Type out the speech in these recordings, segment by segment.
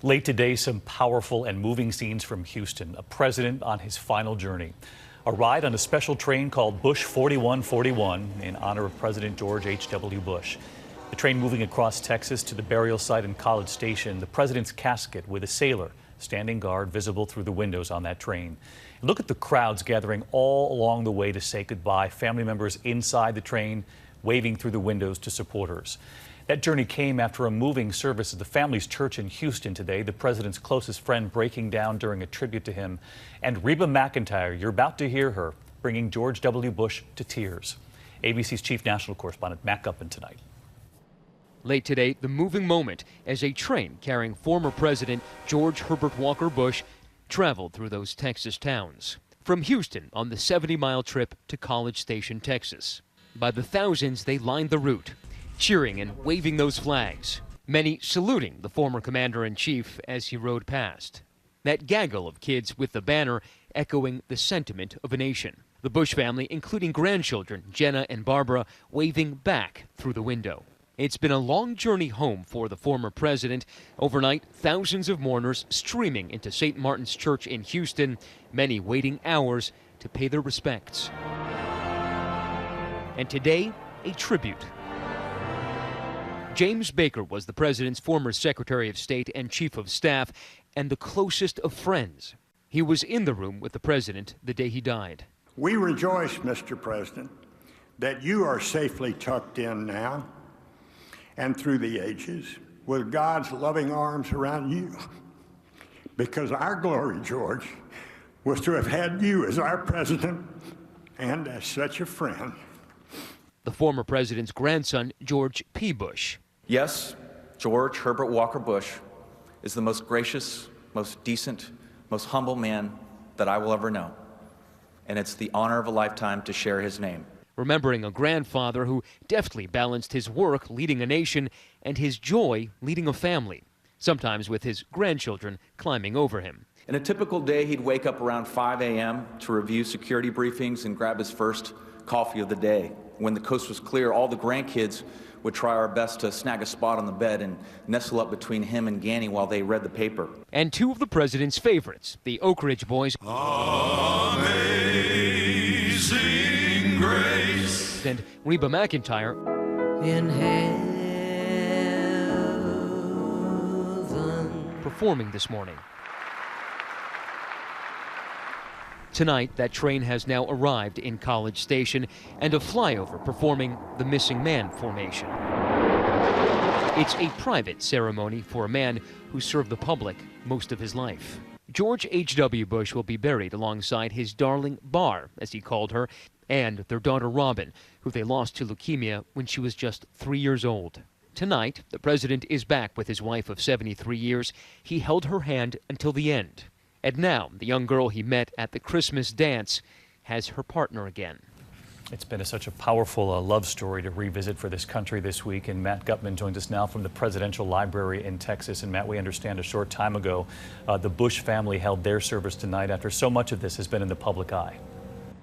Late today, some powerful and moving scenes from Houston. A president on his final journey. A ride on a special train called Bush 4141 in honor of President George H.W. Bush. The train moving across Texas to the burial site in College Station. The president's casket with a sailor standing guard visible through the windows on that train. Look at the crowds gathering all along the way to say goodbye. Family members inside the train waving through the windows to supporters. That journey came after a moving service at the family's church in Houston today. The president's closest friend breaking down during a tribute to him. And Reba McEntire, you're about to hear her, bringing George W. Bush to tears. ABC's chief national correspondent, Matt Gupman, tonight. Late today, the moving moment as a train carrying former President George Herbert Walker Bush traveled through those Texas towns. From Houston on the 70-mile trip to College Station, Texas. By the thousands, they lined the route, cheering and waving those flags, many saluting the former commander-in-chief as he rode past. That gaggle of kids with the banner echoing the sentiment of a nation. The Bush family, including grandchildren Jenna and Barbara, waving back through the window. It's been a long journey home for the former president. Overnight, thousands of mourners streaming into St. Martin's Church in Houston, many waiting hours to pay their respects. And today, a tribute. James Baker was the president's former Secretary of State and Chief of Staff, and the closest of friends. He was in the room with the president the day he died. We rejoice, Mr. President, that you are safely tucked in now and through the ages with God's loving arms around you. Because our glory, George, was to have had you as our president and as such a friend. The former president's grandson, George P. Bush. Yes, George Herbert Walker Bush is the most gracious, most decent, most humble man that I will ever know. And it's the honor of a lifetime to share his name. Remembering a grandfather who deftly balanced his work leading a nation and his joy leading a family, sometimes with his grandchildren climbing over him. In a typical day, he'd wake up around 5 a.m. to review security briefings and grab his first coffee of the day. When the coast was clear, all the grandkids would try our best to snag a spot on the bed and nestle up between him and Ganny while they read the paper. And two of the president's favorites, the Oak Ridge Boys, Amazing Grace, and Reba McEntire, in heaven, performing this morning. Tonight, that train has now arrived in College Station and a flyover performing the Missing Man formation. It's a private ceremony for a man who served the public most of his life. George H.W. Bush will be buried alongside his darling Bar, as he called her, and their daughter Robin, who they lost to leukemia when she was just 3 years old. Tonight, the president is back with his wife of 73 years. He held her hand until the end. And now, the young girl he met at the Christmas dance has her partner again. It's been such a powerful love story to revisit for this country this week. And Matt Gupman joins us now from the Presidential Library in Texas. And Matt, we understand a short time ago, the Bush family held their service tonight after so much of this has been in the public eye.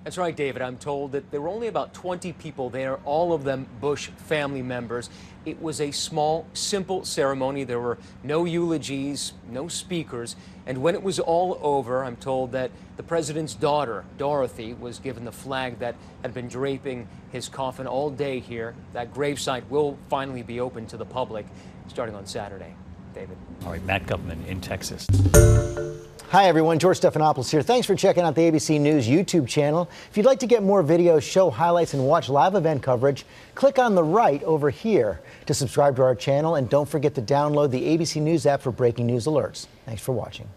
That's right, David. I'm told that there were only about 20 people there, all of them Bush family members. It was a small, simple ceremony. There were no eulogies, no speakers. And when it was all over, I'm told that the president's daughter, Dorothy, was given the flag that had been draping his coffin all day here. That gravesite will finally be open to the public starting on Saturday. David. All right, Matt Gupman in Texas. Hi everyone, George Stephanopoulos here. Thanks for checking out the ABC News YouTube channel. If you'd like to get more videos, show highlights, and watch live event coverage, click on the right over here to subscribe to our channel, and don't forget to download the ABC News app for breaking news alerts. Thanks for watching.